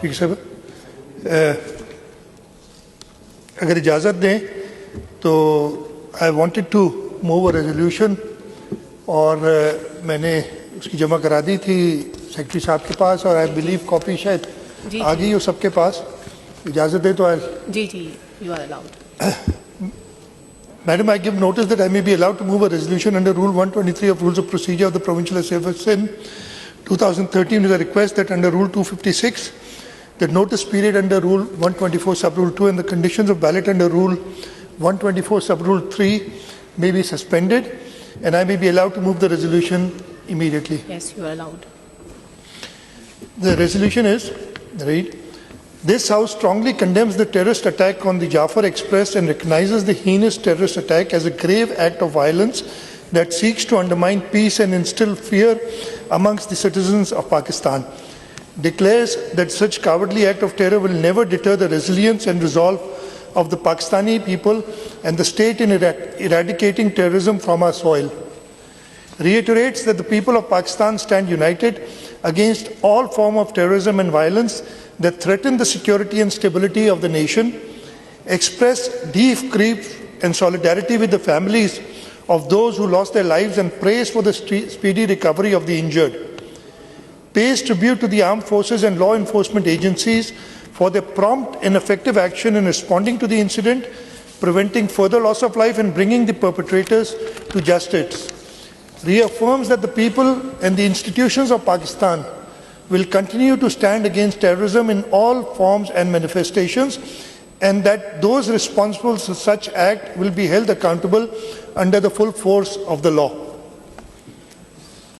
Speaker साहब, अगर इजाज़त दें तो I wanted to move a resolution, और मैंने उसकी जमा करा दी थी सेक्रेटरी साहब के पास, और आई बिलीव कॉपी शायद आ गई हो सबके पास. इजाज़त दें तो आई जी you are allowed. Madam, I give notice that I may be allowed to move a resolution under Rule 123 of Rules of Procedure of the Provincial Assembly of Sindh 2013 with a request that under Rule 256, the notice period under Rule 124 Sub-Rule 2 and the conditions of ballot under Rule 124 Sub-Rule 3 may be suspended, and I may be allowed to move the resolution immediately. Yes, you are allowed. The resolution is, read, this House strongly condemns the terrorist attack on the Jaffer Express and recognizes the heinous terrorist attack as a grave act of violence that seeks to undermine peace and instill fear amongst the citizens of Pakistan. Declares that such cowardly act of terror will never deter the resilience and resolve of the Pakistani people and the state in eradicating terrorism from our soil. Reiterates that the people of Pakistan stand united against all form of terrorism and violence that threaten the security and stability of the nation. Express deep grief and solidarity with the families of those who lost their lives and prays for the speedy recovery of the injured. Pays tribute to the armed forces and law enforcement agencies for their prompt and effective action in responding to the incident, preventing further loss of life and bringing the perpetrators to justice. Reaffirms that the people and the institutions of Pakistan will continue to stand against terrorism in all forms and manifestations, and that those responsible for such act will be held accountable under the full force of the law.